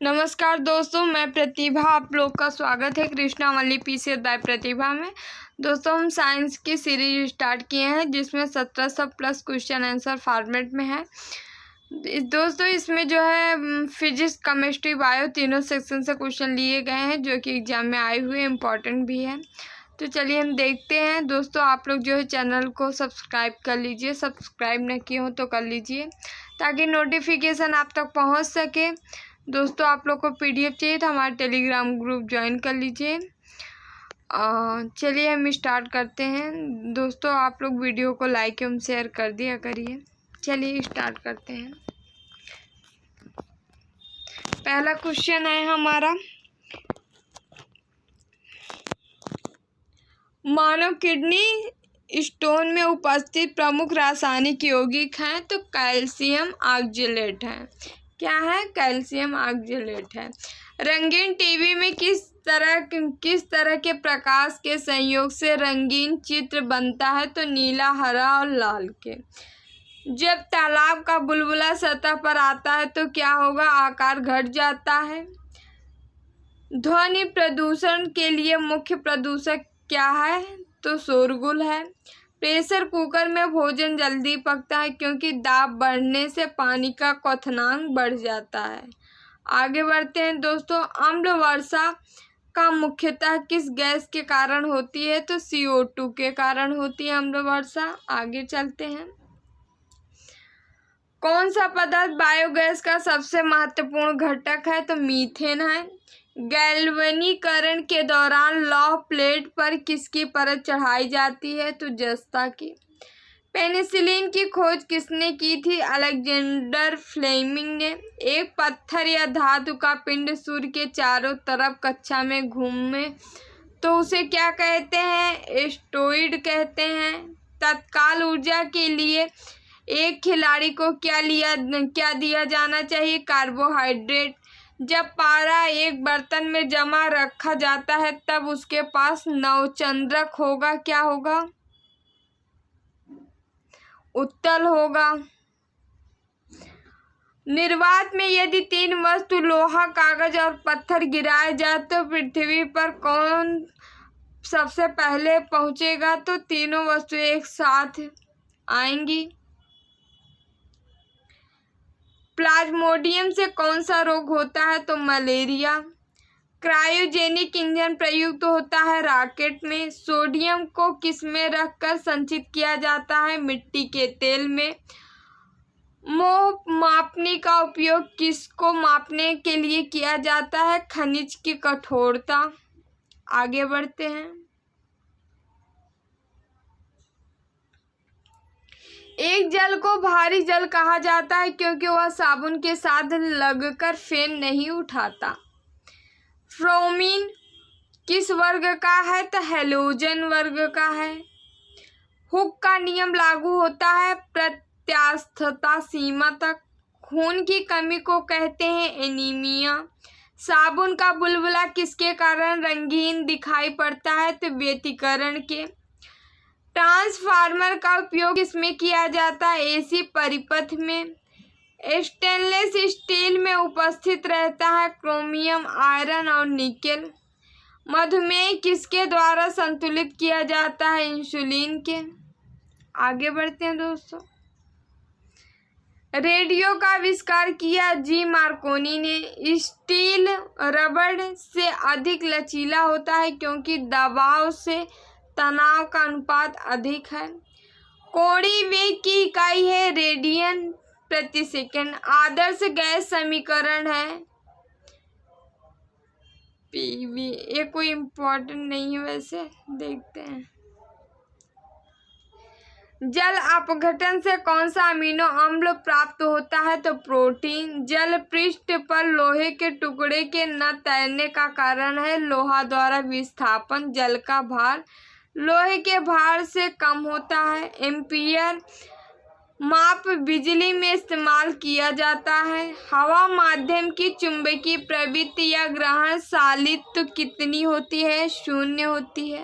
नमस्कार दोस्तों, मैं प्रतिभा। आप लोग का स्वागत है कृष्णावली पीसी बाय प्रतिभा में। दोस्तों, हम साइंस की सीरीज स्टार्ट किए हैं जिसमें 1700 प्लस क्वेश्चन आंसर फॉर्मेट में है। दोस्तों, इसमें जो है फिजिक्स, केमिस्ट्री, बायो तीनों सेक्शन से क्वेश्चन लिए गए हैं जो कि एग्जाम में आए हुए इम्पोर्टेंट भी है। तो चलिए हम देखते हैं। दोस्तों, आप लोग जो है चैनल को सब्सक्राइब कर लीजिए, सब्सक्राइब न किए हो तो कर लीजिए ताकि नोटिफिकेशन आप तक पहुंच सके। दोस्तों, आप लोग को पीडीएफ चाहिए तो हमारे टेलीग्राम ग्रुप ज्वाइन कर लीजिए। चलिए हम स्टार्ट करते हैं। दोस्तों, आप लोग वीडियो को लाइक एवं शेयर कर दिया करिए। चलिए स्टार्ट करते हैं। पहला क्वेश्चन है हमारा, मानव किडनी स्टोन में उपस्थित प्रमुख रासायनिक यौगिक हैं तो कैल्शियम ऑक्जेलेट है। क्या है? कैल्शियम ऑक्जेलेट है। रंगीन टीवी में किस तरह के प्रकाश के संयोग से रंगीन चित्र बनता है तो नीला, हरा और लाल के। जब तालाब का बुलबुला सतह पर आता है तो क्या होगा? आकार घट जाता है। ध्वनि प्रदूषण के लिए मुख्य प्रदूषक क्या है तो शोरगुल है। प्रेशर कुकर में भोजन जल्दी पकता है क्योंकि दाब बढ़ने से पानी का क्वथनांक बढ़ जाता है। आगे बढ़ते हैं दोस्तों। अम्ल वर्षा का मुख्यतः किस गैस के कारण होती है तो CO2 के कारण होती है अम्ल वर्षा। आगे चलते हैं। कौन सा पदार्थ बायोगैस का सबसे महत्वपूर्ण घटक है तो मीथेन है। गैल्वेनीकरण के दौरान लौह प्लेट पर किसकी परत चढ़ाई जाती है तो जस्ता की। पेनिसिलिन की खोज किसने की थी? अलेक्जेंडर फ्लेमिंग ने। एक पत्थर या धातु का पिंड सूर्य के चारों तरफ कक्षा में घूमे तो उसे क्या कहते हैं? एस्टेरॉयड कहते हैं। तत्काल ऊर्जा के लिए एक खिलाड़ी को क्या दिया जाना चाहिए? कार्बोहाइड्रेट। जब पारा एक बर्तन में जमा रखा जाता है तब उसके पास नवचंद्रक होगा। क्या होगा? उत्तल होगा। निर्वात में यदि 3 वस्तु लोहा, कागज और पत्थर गिराए जाए तो पृथ्वी पर कौन सबसे पहले पहुंचेगा तो तीनों वस्तु एक साथ आएंगी। प्लाज्मोडियम से कौन सा रोग होता है तो मलेरिया। क्रायोजेनिक इंजन प्रयुक्त होता है रॉकेट में। सोडियम को किस में रखकर संचित किया जाता है? मिट्टी के तेल में। मोह मापनी का उपयोग किसको मापने के लिए किया जाता है? खनिज की कठोरता। आगे बढ़ते हैं। एक जल को भारी जल कहा जाता है क्योंकि वह साबुन के साथ लगकर फेन नहीं उठाता। फ्रोमीन किस वर्ग का है तो हैलोजन वर्ग का है। हुक का नियम लागू होता है प्रत्यास्थता सीमा तक। खून की कमी को कहते हैं एनीमिया। साबुन का बुलबुला किसके कारण रंगीन दिखाई पड़ता है तो व्यतिकरण के। ट्रांसफार्मर का उपयोग किसमें किया जाता है? AC परिपथ में। स्टेनलेस स्टील में उपस्थित रहता है क्रोमियम, आयरन और निकेल। मधुमेह किसके द्वारा संतुलित किया जाता है? इंसुलिन के। आगे बढ़ते हैं दोस्तों। रेडियो का आविष्कार किया G. मार्कोनी ने। स्टील रबड़ से अधिक लचीला होता है क्योंकि दबाव से तनाव का अनुपात अधिक है। कोणीय वेग की इकाई है रेडियन प्रति सेकंड। आदर्श गैस समीकरण है PV। ये कोई इम्पोर्टेंट नहीं है, वैसे देखते हैं। जल अपघटन से कौन सा अमीनो अम्ल प्राप्त होता है तो प्रोटीन। जल पृष्ठ पर लोहे के टुकड़े के न तैरने का कारण है लोहा द्वारा विस्थापन। जल का भार लोहे के भार से कम होता है। एम्पियर माप बिजली में इस्तेमाल किया जाता है। हवा माध्यम की चुंबकीय प्रवृत्ति या ग्रहणशालित्व कितनी होती है? 0 होती है।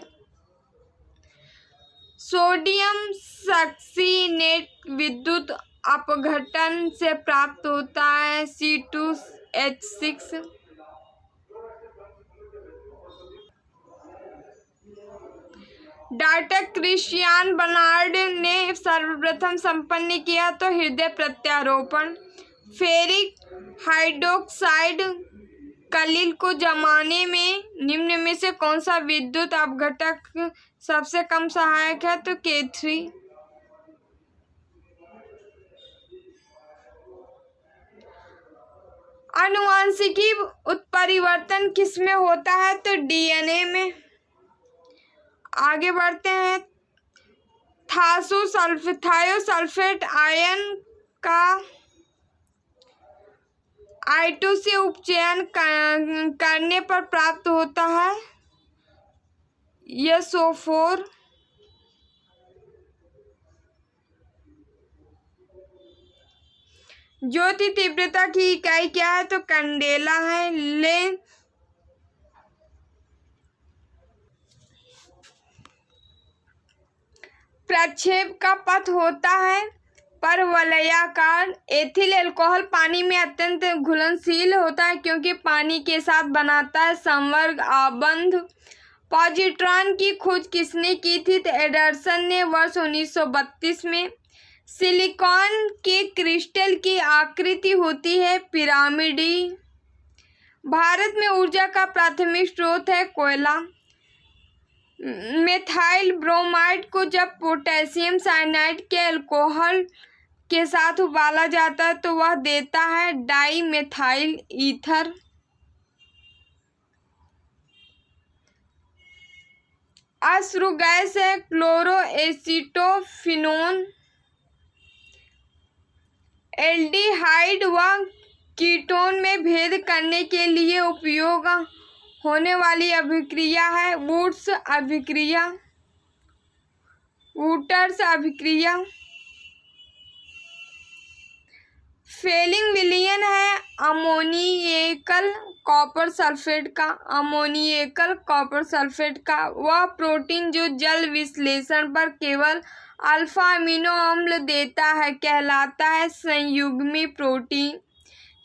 सोडियम सक्सीनेट विद्युत अपघटन से प्राप्त होता है C2 H6। Doctor Christiaan Barnard ने सर्वप्रथम संपन्न किया तो हृदय प्रत्यारोपण। फेरिक हाइड्रोक्साइड कलिल को जमाने में निम्न में से कौन सा विद्युत अपघटक सबसे कम सहायक है? तो K3। आनुवंशिकी उत्परिवर्तन किसमें होता है? तो DNA में। आगे बढ़ते हैं। थायोसल्फेट आयन का I2 से उपचयन करने पर प्राप्त होता है SO4। ज्योति तीव्रता की इकाई क्या है? तो कैंडेला है। लेंस प्रक्षेप का पथ होता है परवलयाकार। एथिल अल्कोहल पानी में अत्यंत घुलनशील होता है क्योंकि पानी के साथ बनाता है संवर्ग आबंध। पॉजिट्रॉन की खोज किसने की थी? तो एंडरसन ने वर्ष 1932 में। सिलिकॉन के क्रिस्टल की आकृति होती है पिरामिडी। भारत में ऊर्जा का प्राथमिक स्रोत है कोयला। मेथाइल ब्रोमाइड को जब पोटेशियम साइनाइड के अल्कोहल के साथ उबाला जाता है तो वह देता है डाई मेथाइल ईथर। अश्रु गैस है क्लोरोएसिटोफिनोन। एल्डिहाइड व कीटोन में भेद करने के लिए उपयोग होने वाली अभिक्रिया है वुड्स अभिक्रिया। वुटर्स अभिक्रिया। फेलिंग विलयन है अमोनियकल कॉपर सल्फेट का वह प्रोटीन जो जल विश्लेषण पर केवल अल्फा अमीनो अम्ल देता है कहलाता है संयुग्मी प्रोटीन।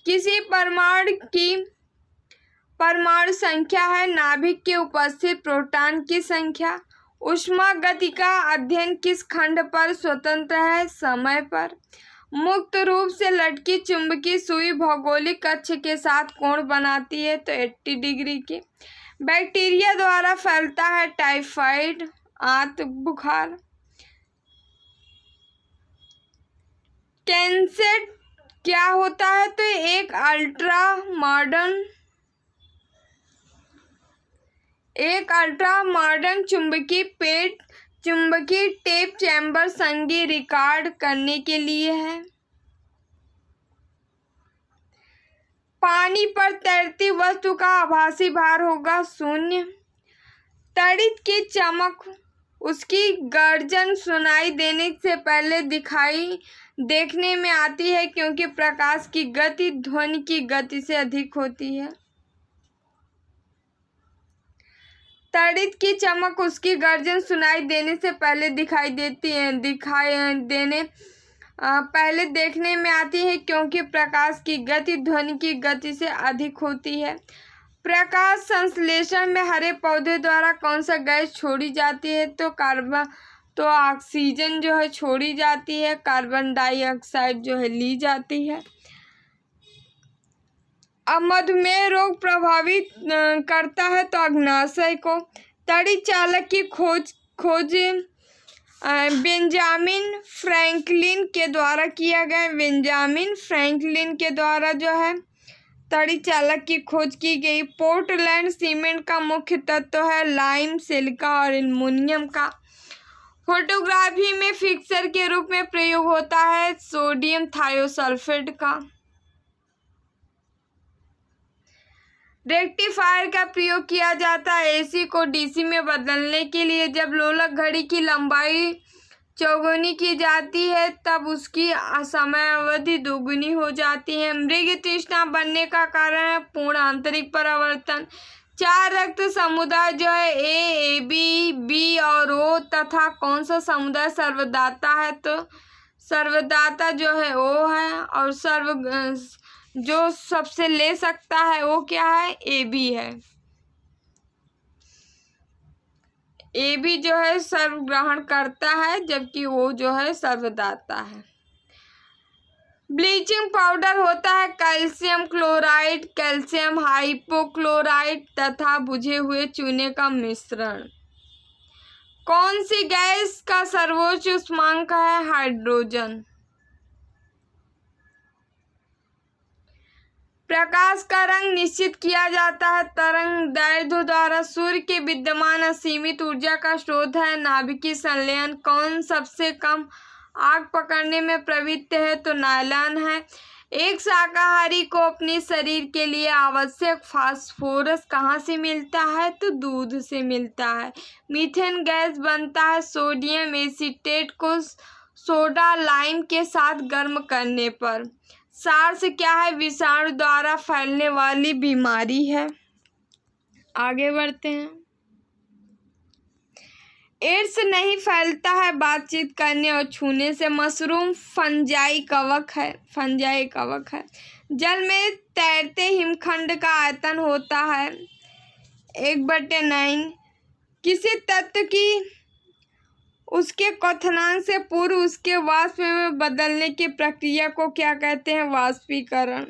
किसी परमाणु की परमाणु संख्या है नाभिक के उपस्थित प्रोटॉन की संख्या। ऊष्मागति का अध्ययन किस खंड पर स्वतंत्र है? समय पर। मुक्त रूप से लटकी चुंबकीय सुई भौगोलिक अक्ष के साथ कोण बनाती है तो 80 डिग्री की। बैक्टीरिया द्वारा फैलता है टाइफाइड आंत बुखार। कैंसेट क्या होता है? तो एक अल्ट्रा मॉडर्न चुंबकीय टेप चैम्बर संगीत रिकॉर्ड करने के लिए है। पानी पर तैरती वस्तु का आभासी भार होगा 0। तड़ित की चमक उसकी गर्जन सुनाई देने से पहले देखने में आती है क्योंकि प्रकाश की गति ध्वनि की गति से अधिक होती है। तड़ित की चमक उसकी गर्जन सुनाई देने से पहले पहले देखने में आती है क्योंकि प्रकाश की गति ध्वनि की गति से अधिक होती है। प्रकाश संश्लेषण में हरे पौधे द्वारा कौन सा गैस छोड़ी जाती है? तो ऑक्सीजन जो है छोड़ी जाती है, कार्बन डाइऑक्साइड जो है ली जाती है। अब मधुमेह रोग प्रभावित करता है तो अग्नाशय को। तड़ित चालक की खोज बेंजामिन फ्रैंकलिन के द्वारा किया गया। बेंजामिन फ्रैंकलिन के द्वारा जो है तड़ित चालक की खोज की गई। पोर्टलैंड सीमेंट का मुख्य तत्व है लाइम, सिलिका और एल्युमिनियम का। फोटोग्राफी में फिक्सर के रूप में प्रयोग होता है सोडियम थायोसल्फेट का। रेक्टिफायर का प्रयोग किया जाता है एसी को डीसी में बदलने के लिए। जब लोलक घड़ी की लंबाई चौगुनी की जाती है तब उसकी समयावधि दोगुनी हो जाती है। मृग तृष्णा बनने का कारण है पूर्ण आंतरिक परावर्तन। 4 रक्त समुदाय जो है ए बी बी और ओ तथा कौन सा समुदाय सर्वदाता है? तो सर्वदाता जो है ओ है और जो सबसे ले सकता है वो क्या है, AB है। AB जो है सर्व ग्रहण करता है, जबकि O जो है सर्वदाता है। ब्लीचिंग पाउडर होता है कैल्शियम क्लोराइड, कैल्शियम हाइपोक्लोराइड तथा बुझे हुए चूने का मिश्रण। कौन सी गैस का सर्वोच्च उष्मांक है, हाइड्रोजन। प्रकाश का रंग निश्चित किया जाता है तरंगदैर्ध्य द्वारा। सूर्य के विद्यमान असीमित ऊर्जा का स्रोत है नाभिकीय संलयन। कौन सबसे कम आग पकड़ने में प्रवृत्त है, तो नायलॉन है। एक शाकाहारी को अपने शरीर के लिए आवश्यक फास्फोरस कहाँ से मिलता है, तो दूध से मिलता है। मीथेन गैस बनता है सोडियम एसीटेट को सोडा लाइम के साथ गर्म करने पर। सार्स क्या है, विषाणु द्वारा फैलने वाली बीमारी है। आगे बढ़ते हैं। एड्स नहीं फैलता है बातचीत करने और छूने से। मशरूम फंजाई कवक है। जल में तैरते हिमखंड का आयतन होता है 1/9। किसी तत्व की उसके क्वथनांक से पूर्व उसके वाष्प में बदलने की प्रक्रिया को क्या कहते हैं, वाष्पीकरण।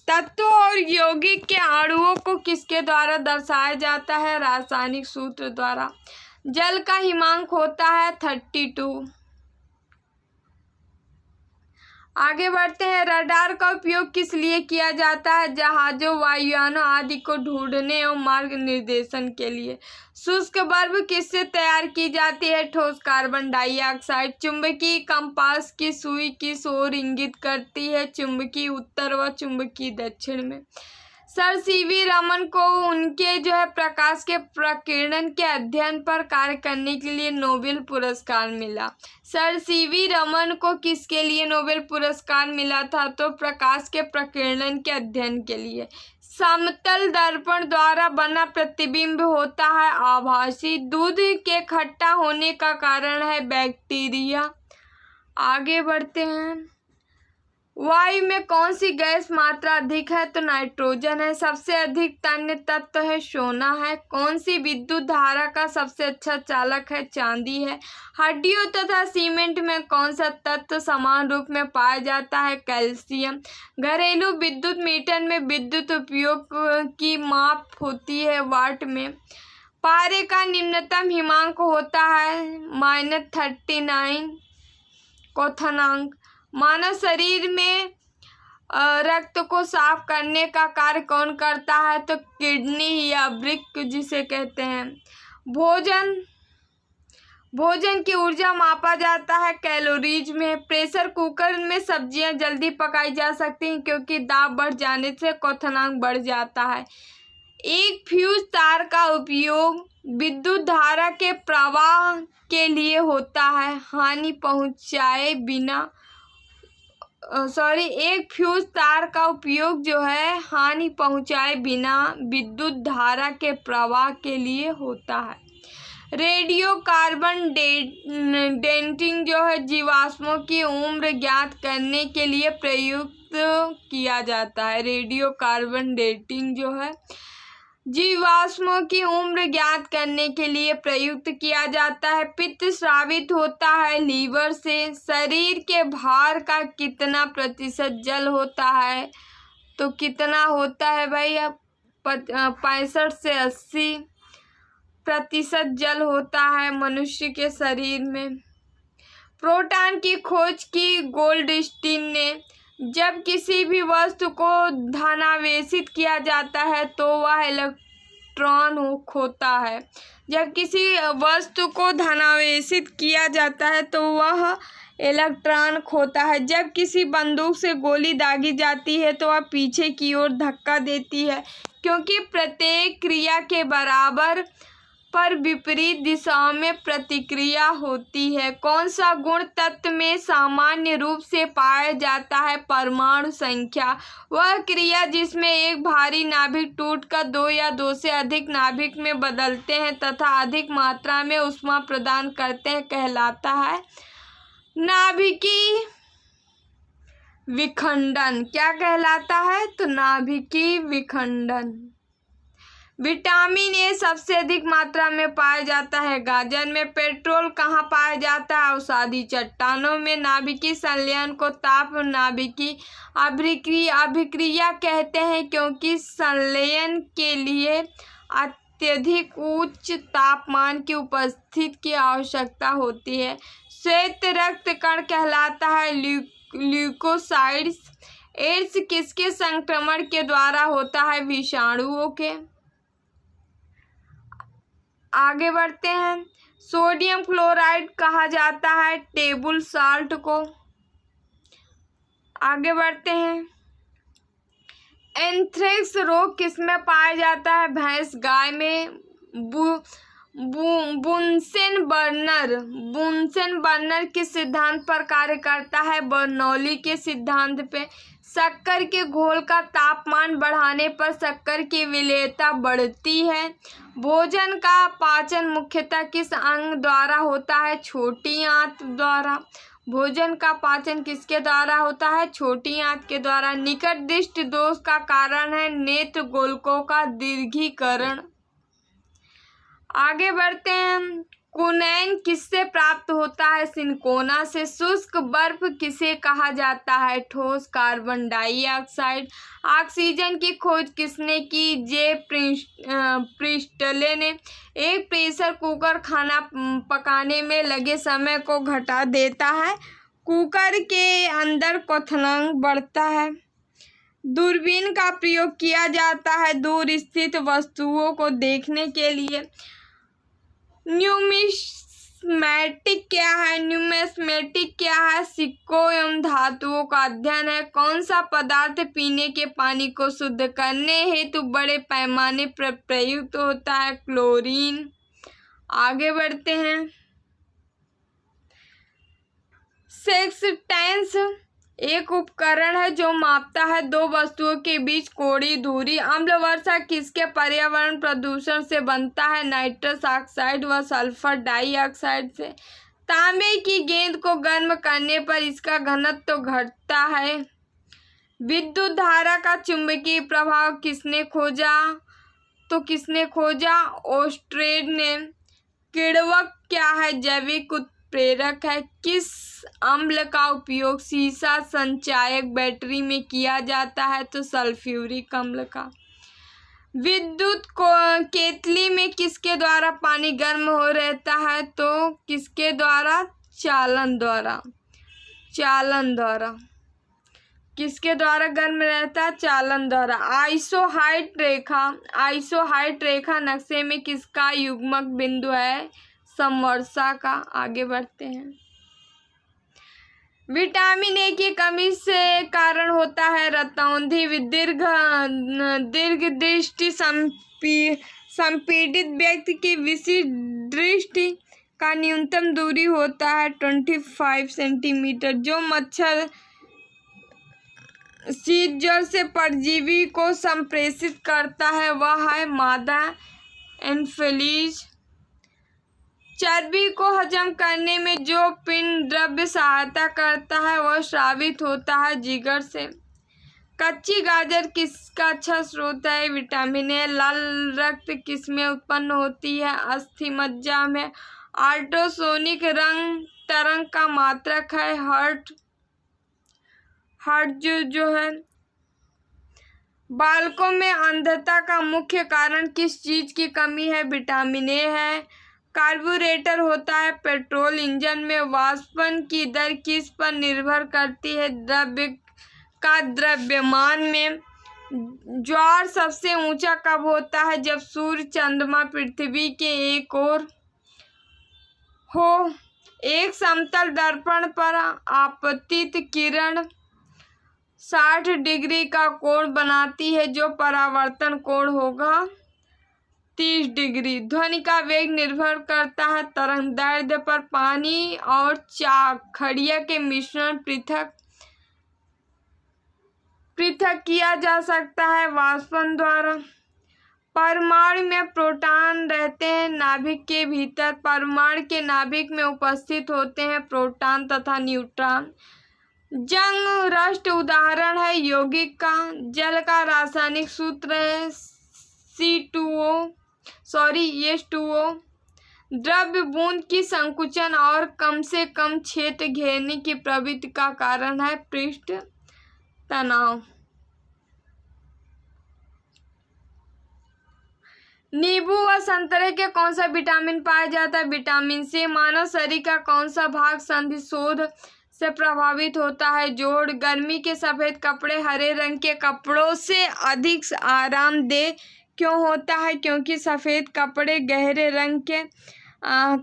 तत्वों और यौगिक के अणुओं को किसके द्वारा दर्शाया जाता है, रासायनिक सूत्र द्वारा। जल का हिमांक होता है 32। आगे बढ़ते हैं। रडार का उपयोग किस लिए किया जाता है, जहाजों वायुयानों आदि को ढूंढने और मार्ग निर्देशन के लिए। शुष्क बर्फ किससे तैयार की जाती है, ठोस कार्बन डाइऑक्साइड। चुंबकीय कंपास की सुई किस ओर इंगित करती है, चुंबकीय उत्तर व चुंबकीय दक्षिण में। सर सीवी रमन को उनके जो है प्रकाश के प्रकीर्णन के अध्ययन पर कार्य करने के लिए नोबेल पुरस्कार मिला। सर सीवी रमन को किसके लिए नोबेल पुरस्कार मिला था, तो प्रकाश के प्रकीर्णन के अध्ययन के लिए। समतल दर्पण द्वारा बना प्रतिबिंब होता है आभासी। दूध के खट्टा होने का कारण है बैक्टीरिया। आगे बढ़ते हैं। वायु में कौन सी गैस मात्रा अधिक है, तो नाइट्रोजन है। सबसे अधिक तन्य तत्व है, सोना है। कौन सी विद्युत धारा का सबसे अच्छा चालक है, चांदी है। हड्डियों तथा सीमेंट में कौन सा तत्व समान रूप में पाया जाता है, कैल्शियम। घरेलू विद्युत मीटर में विद्युत उपयोग की माप होती है वाट में। पारे का निम्नतम हिमांक होता है -39 क्वथनांक। मानव शरीर में रक्त को साफ करने का कार्य कौन करता है, तो किडनी या वृक्क जिसे कहते हैं। भोजन की ऊर्जा मापा जाता है कैलोरीज में। प्रेशर कुकर में सब्जियां जल्दी पकाई जा सकती हैं क्योंकि दाब बढ़ जाने से क्वथनांक बढ़ जाता है। एक फ्यूज तार का उपयोग विद्युत धारा के प्रवाह के लिए होता है एक फ्यूज तार का उपयोग जो है हानि पहुंचाए बिना विद्युत धारा के प्रवाह के लिए होता है। रेडियो कार्बन डेटिंग जो है जीवाश्मों की उम्र ज्ञात करने के लिए प्रयुक्त किया जाता है। रेडियो कार्बन डेटिंग जो है जीवाश्मों की उम्र ज्ञात करने के लिए प्रयुक्त किया जाता है। पित्त स्रावित होता है लीवर से। शरीर के भार का कितना प्रतिशत जल होता है, तो कितना होता है भाई, 65 से 80% जल होता है मनुष्य के शरीर में। प्रोटॉन की खोज की गोल्डस्टीन ने। जब किसी भी वस्तु को धनावेशित किया जाता है तो वह इलेक्ट्रॉन खोता है। जब किसी वस्तु को धनावेशित किया जाता है तो वह इलेक्ट्रॉन खोता है। जब किसी बंदूक से गोली दागी जाती है तो वह पीछे की ओर धक्का देती है, क्योंकि प्रत्येक क्रिया के बराबर पर विपरीत दिशाओं में प्रतिक्रिया होती है। कौन सा गुण तत्व में सामान्य रूप से पाया जाता है, परमाणु संख्या। वह क्रिया जिसमें एक भारी नाभिक टूटकर 2 या 2 से अधिक नाभिक में बदलते हैं तथा अधिक मात्रा में ऊष्मा प्रदान करते हैं कहलाता है नाभिकीय विखंडन क्या कहलाता है? तो नाभिकीय विखंडन। विटामिन ए सबसे अधिक मात्रा में पाया जाता है गाजर में। पेट्रोल कहाँ पाया जाता है? अवसादी चट्टानों में। नाभिकीय संलयन को ताप नाभिकीय अभिक्रिया कहते हैं क्योंकि संलयन के लिए अत्यधिक उच्च तापमान की उपस्थिति की आवश्यकता होती है। श्वेत रक्त कण कहलाता है ल्यूकोसाइट्स। एड्स किसके संक्रमण के द्वारा होता है? विषाणुओं के। आगे बढ़ते हैं। सोडियम क्लोराइड कहा जाता है टेबल साल्ट को। आगे बढ़ते हैं। एंथ्रेक्स रोग किसमें पाया जाता है? भैंस गाय में। बुनसेन बर्नर किस सिद्धांत पर कार्य करता है? बर्नौली के सिद्धांत पे। शक्कर के घोल का तापमान बढ़ाने पर शक्कर की विलेयता बढ़ती है। भोजन का पाचन मुख्यतः किस अंग द्वारा होता है? छोटी आंत द्वारा। भोजन का पाचन किसके द्वारा होता है? छोटी आंत के द्वारा। निकट दृष्टि दोष का कारण है नेत्र गोलकों का दीर्घीकरण। आगे बढ़ते हैं। कुनैन किससे प्राप्त होता है? सिनकोना से। शुष्क बर्फ किसे कहा जाता है? ठोस कार्बन डाइऑक्साइड। ऑक्सीजन की खोज किसने की? जे प्रिस्टले ने। एक प्रेशर कुकर खाना पकाने में लगे समय को घटा देता है। कुकर के अंदर क्वथनांक बढ़ता है। दूरबीन का प्रयोग किया जाता है दूर स्थित वस्तुओं को देखने के लिए। न्यूमिस्मेटिक क्या है? न्यूमिस्मेटिक क्या है? सिक्कों एवं धातुओं का अध्ययन है। कौन सा पदार्थ पीने के पानी को शुद्ध करने हेतु बड़े पैमाने पर प्रयुक्त होता है? क्लोरीन। आगे बढ़ते हैं। सेक्सटेंस एक उपकरण है जो मापता है दो वस्तुओं के बीच कोणीय दूरी। अम्ल वर्षा किसके पर्यावरण प्रदूषण से बनता है? नाइट्रस ऑक्साइड व सल्फर डाइऑक्साइड से। तांबे की गेंद को गर्म करने पर इसका घनत्व तो घटता है। विद्युत धारा का चुंबकीय प्रभाव किसने खोजा? तो किसने खोजा? ओस्ट्रेड ने। किण्वक क्या है? जैविक उत्प्रेरक है। किस अम्ल का उपयोग सीसा संचायक बैटरी में किया जाता है? तो सल्फ्यूरिक अम्ल का। विद्युत केतली में किसके द्वारा पानी गर्म हो रहता है? तो किसके द्वारा? चालन द्वारा। चालन द्वारा। किसके द्वारा गर्म रहता है? चालन द्वारा। आइसोहाइट रेखा नक्शे में किसका युग्मक बिंदु है? समवर्षा का। आगे बढ़ते हैं। विटामिन ए की कमी से कारण होता है रतौंधी। दीर्घ दृष्टि संपीड़ित व्यक्ति की विशिष्ट दृष्टि का न्यूनतम दूरी होता है 25 सेंटीमीटर। जो मच्छर शीत ज्वर से परजीवी को संप्रेषित करता है वह है मादा एनोफिलीज। चर्बी को हजम करने में जो पिंड द्रव्य सहायता करता है वह स्रावित होता है जिगर से। कच्ची गाजर किसका अच्छा स्रोत है? Vitamin A. लाल रक्त किसमें उत्पन्न होती है? अस्थि मज्जा में। अल्ट्रासोनिक रंग तरंग का मात्रक है हर्ट्ज जो है। बालकों में अंधता का मुख्य कारण किस चीज की कमी है? विटामिन ए है। कार्बोरेटर होता है पेट्रोल इंजन में। वाष्पन की दर किस पर निर्भर करती है? द्रव्य का द्रव्यमान में। ज्वार सबसे ऊंचा कब होता है? जब सूर्य चंद्रमा पृथ्वी के एक ओर हो। एक समतल दर्पण पर आपतित किरण 60 डिग्री का कोण बनाती है जो परावर्तन कोण होगा 30 डिग्री। ध्वनि का वेग निर्भर करता है तरंग दैर्ध्य पर। पानी और चाक खड़िया के मिश्रण पृथक किया जा सकता है वाष्पन द्वारा। परमाणु में प्रोटॉन रहते हैं नाभिक के भीतर। परमाणु के नाभिक में उपस्थित होते हैं प्रोटॉन तथा न्यूट्रॉन। जंग राष्ट्र उदाहरण है यौगिक का। जल का रासायनिक सूत्र है H2O। द्रव्य बूंद की संकुचन और कम से कम क्षेत्र घेरने की प्रवृत्ति का कारण है पृष्ठ तनाव। नींबू व संतरे के कौन सा विटामिन पाया जाता है? Vitamin C. मानव शरीर का कौन सा भाग संधि शोथ से प्रभावित होता है? जोड़। गर्मी के सफेद कपड़े हरे रंग के कपड़ों से अधिक आरामदेह क्यों होता है? क्योंकि सफेद कपड़े गहरे रंग के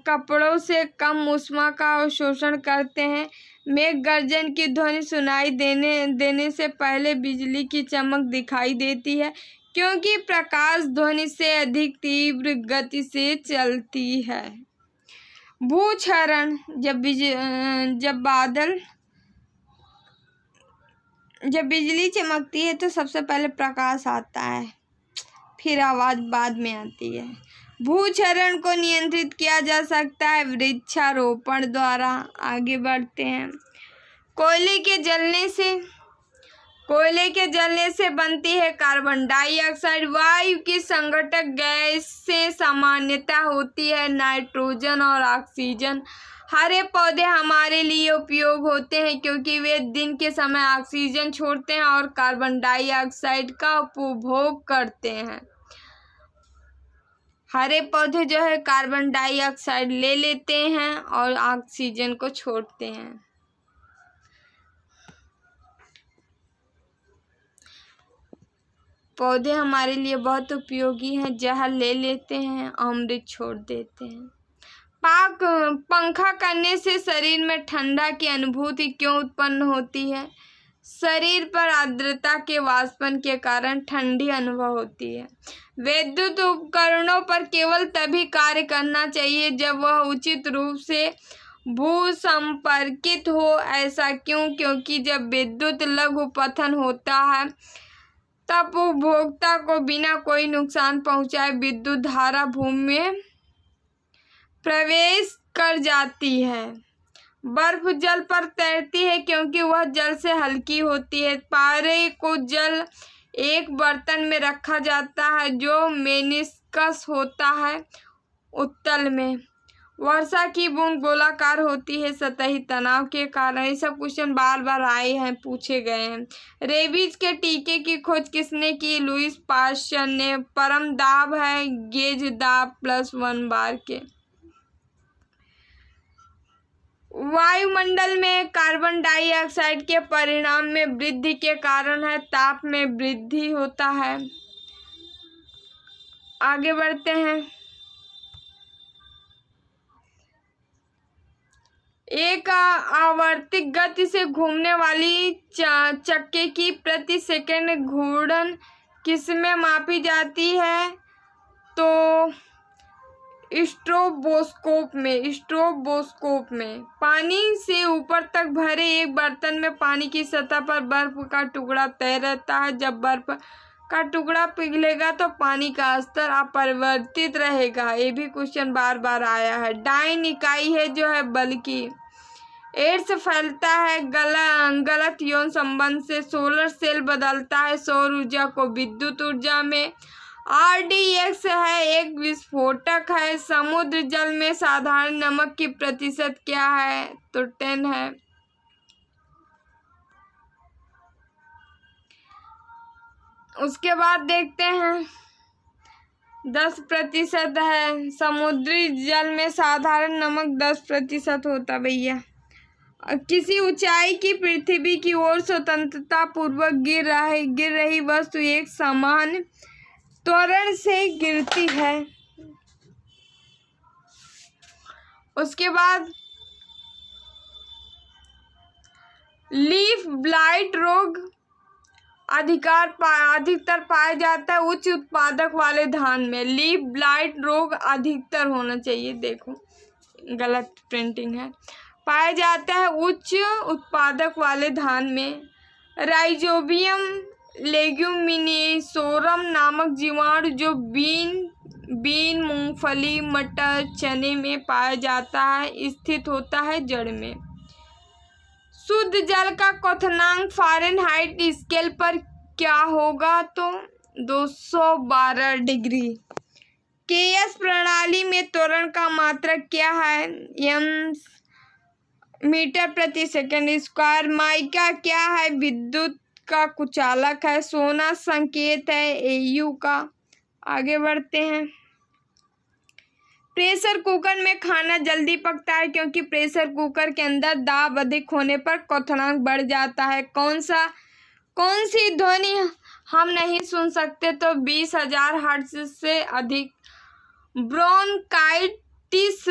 कपड़ों से कम ऊष्मा का अवशोषण करते हैं। मेघ गर्जन की ध्वनि सुनाई देने से पहले बिजली की चमक दिखाई देती है, क्योंकि प्रकाश ध्वनि से अधिक तीव्र गति से चलती है। भूक्षरण। जब बिजली चमकती है तो सबसे पहले प्रकाश आता है, फिर आवाज बाद में आती है। भूक्षरण को नियंत्रित किया जा सकता है वृक्षारोपण द्वारा। आगे बढ़ते हैं। कोयले के जलने से बनती है कार्बन डाइऑक्साइड। वायु की संघटक गैस से सामान्यतः होती है नाइट्रोजन और ऑक्सीजन। हरे पौधे हमारे लिए उपयोग होते हैं क्योंकि वे दिन के समय ऑक्सीजन छोड़ते हैं और कार्बन डाइऑक्साइड का उपभोग करते हैं। हरे पौधे जो है कार्बन डाइऑक्साइड ले लेते हैं और ऑक्सीजन को छोड़ते हैं। पौधे हमारे लिए बहुत उपयोगी हैं, जहर ले लेते हैं, अमृत छोड़ देते हैं। पंखा करने से शरीर में ठंडा की अनुभूति क्यों उत्पन्न होती है? शरीर पर आर्द्रता के वाष्पन के कारण ठंडी अनुभव होती है। विद्युत उपकरणों पर केवल तभी कार्य करना चाहिए जब वह उचित रूप से भूसंपर्कित हो। ऐसा क्यों? क्योंकि जब विद्युत लघुपथन होता है तब उपभोक्ता को बिना कोई नुकसान पहुंचाए विद्युत धारा भूमि में प्रवेश कर जाती है। बर्फ जल पर तैरती है क्योंकि वह जल से हल्की होती है। पारे को जल एक बर्तन में रखा जाता है जो मेनिस्कस होता है उत्तल में। वर्षा की बूंद गोलाकार होती है सतही तनाव के कारण। ये सब क्वेश्चन बार बार आए हैं, पूछे गए हैं। रेबीज के टीके की खोज किसने की? लुईस पास्चर ने। परम दाब है गेज दाब +1 बार के। वायुमंडल में कार्बन डाइऑक्साइड के परिणाम में वृद्धि के कारण है ताप में वृद्धि होता है। आगे बढ़ते हैं। एक आवर्तिक गति से घूमने वाली चक्के की प्रति सेकंड घूर्णन किसमें मापी जाती है? तो स्ट्रोबोस्कोप में। पानी से ऊपर तक भरे एक बर्तन में पानी की सतह पर बर्फ का टुकड़ा तय रहता है। जब बर्फ का टुकड़ा पिघलेगा तो पानी का स्तर अपरिवर्तित रहेगा। ये भी क्वेश्चन बार बार आया है। डाइन इकाई है जो है बल की। एड्स फैलता है गलत यौन संबंध से। सोलर सेल बदलता है सौर ऊर्जा को विद्युत ऊर्जा में। RDX है एक विस्फोटक है। समुद्र जल में साधारण नमक की प्रतिशत क्या है? तो 10 है। उसके बाद देखते हैं 10% है। समुद्री जल में साधारण नमक 10% होता भैया। किसी ऊंचाई की पृथ्वी की ओर स्वतंत्रता पूर्वक गिर रही वस्तु एक समान त्वरण से गिरती है। उसके बाद लीफ ब्लाइट रोग अधिकतर पाया जाता है उच्च उत्पादक वाले धान में। लीफ ब्लाइट रोग अधिकतर होना चाहिए, देखो गलत प्रिंटिंग है। पाया जाता है उच्च उत्पादक वाले धान में। राइजोबियम लेग्यूमिनेसोरम नामक जीवाणु जो बीन, मूंगफली, मटर, चने में पाया जाता है स्थित होता है जड़ में। शुद्ध जल का क्वथनांक फ़ारेनहाइट स्केल पर क्या होगा? तो 212 डिग्री। केएस प्रणाली में त्वरण का मात्रक क्या है? एम मीटर प्रति सेकंड स्क्वायर। माइका क्या है? विद्युत का कुचालक है। सोना संकेत है एयू का। आगे बढ़ते हैं। प्रेशर कुकर में खाना जल्दी पकता है क्योंकि प्रेशर कुकर के अंदर दाब अधिक होने पर क्वथनांक बढ़ जाता है। कौन सी ध्वनि हम नहीं सुन सकते? तो 20,000 हर्ट्ज से अधिक। ब्रोंकाइटिस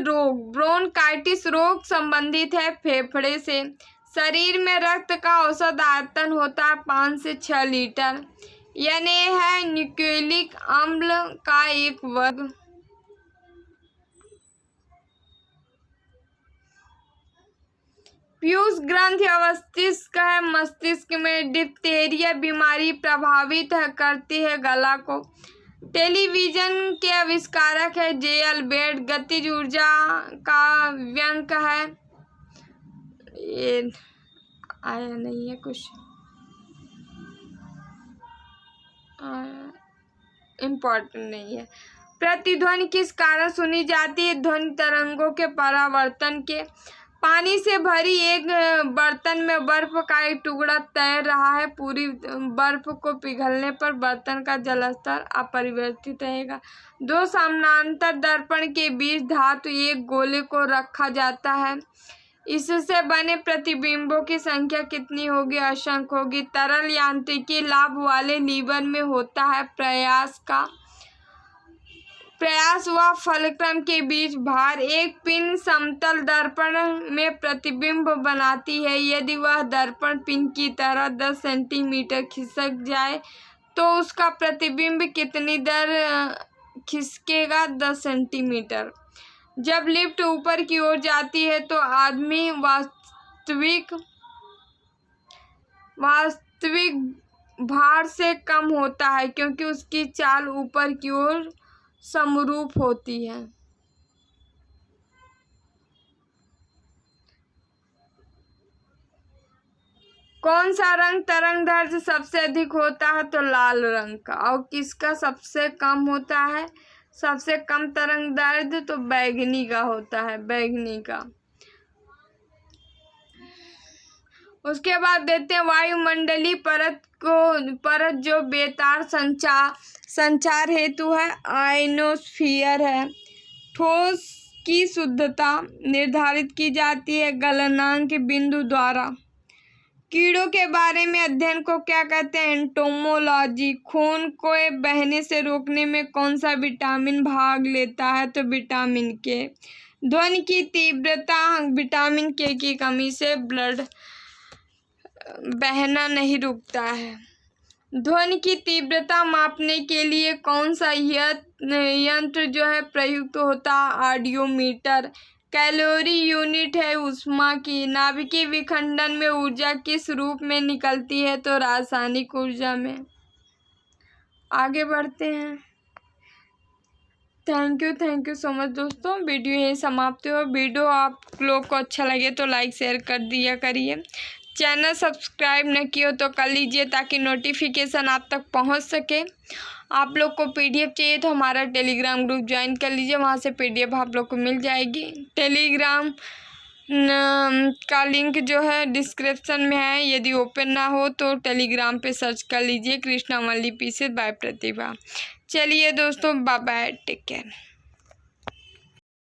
रोग संबंधित है फेफड़े से। शरीर में रक्त का औसत आयतन होता है 5 से 6 लीटर। Na है न्यूक्लिक अम्ल का एक वर्ग। पीयूष ग्रंथि अवस्थित है मस्तिष्क में। डिप्थेरिया बीमारी प्रभावित करती है गला को। टेलीविजन के आविष्कारक है जे अल्बर्ट। गतिज ऊर्जा का व्यंक है, ये आया नहीं है कुछ, इम्पोर्टेंट नहीं है। प्रतिध्वनि किस कारण सुनी जाती है? ध्वनि तरंगों के परावर्तन के। पानी से भरी एक बर्तन में बर्फ का एक टुकड़ा तैर रहा है। पूरी बर्फ को पिघलने पर बर्तन का जलस्तर अपरिवर्तित रहेगा। दो समानांतर दर्पण के बीच धातु एक गोले को रखा जाता है। इससे बने प्रतिबिंबों की संख्या कितनी होगी? असंख्य होगी। तरल यांत्रिकी लाभ वाले लीवर में होता है प्रयास व फलक्रम के बीच भार। एक पिन समतल दर्पण में प्रतिबिंब बनाती है। यदि वह दर्पण पिन की तरह 10 सेंटीमीटर खिसक जाए तो उसका प्रतिबिंब कितनी देर खिसकेगा? 10 सेंटीमीटर। जब लिफ्ट ऊपर की ओर जाती है तो आदमी वास्तविक भार से कम होता है क्योंकि उसकी चाल ऊपर की ओर समरूप होती है। कौन सा रंग तरंग दैर्ध्य सबसे अधिक होता है? तो लाल रंग का। और किसका सबसे कम होता है? सबसे कम तरंग दैर्ध्य तो बैंगनी का होता है, बैंगनी का। उसके बाद देखते हैं वायुमंडलीय परत जो बेतार संचार हेतु है आयनोस्फीयर है। ठोस की शुद्धता निर्धारित की जाती है गलनांक बिंदु द्वारा। कीड़ों के बारे में अध्ययन को क्या कहते हैं? एंटोमोलॉजी। खून को बहने से रोकने में कौन सा विटामिन भाग लेता है? तो विटामिन के। ध्वनि की तीव्रता विटामिन के की कमी से ब्लड बहना नहीं रुकता है। ध्वनि की तीव्रता मापने के लिए कौन सा यंत्र जो है प्रयुक्त होता है? ऑडियोमीटर। कैलोरी यूनिट है ऊष्मा की। नाभिकीय विखंडन में ऊर्जा किस रूप में निकलती है? तो रासायनिक ऊर्जा में। आगे बढ़ते हैं। थैंक यू सो मच दोस्तों। वीडियो यही समाप्त हो। वीडियो आप लोग को अच्छा लगे तो लाइक शेयर कर दिया करिए। चैनल सब्सक्राइब न किया तो कर लीजिए ताकि नोटिफिकेशन आप तक पहुंच सके। आप लोग को पीडीएफ चाहिए तो हमारा टेलीग्राम ग्रुप ज्वाइन कर लीजिए, वहां से पीडीएफ आप लोग को मिल जाएगी। टेलीग्राम का लिंक जो है डिस्क्रिप्शन में है। यदि ओपन ना हो तो टेलीग्राम पे सर्च कर लीजिए कृष्णा मल्ली पीसेस बाय प्रतिभा। चलिए दोस्तों, बाय बाय, टेक केयर।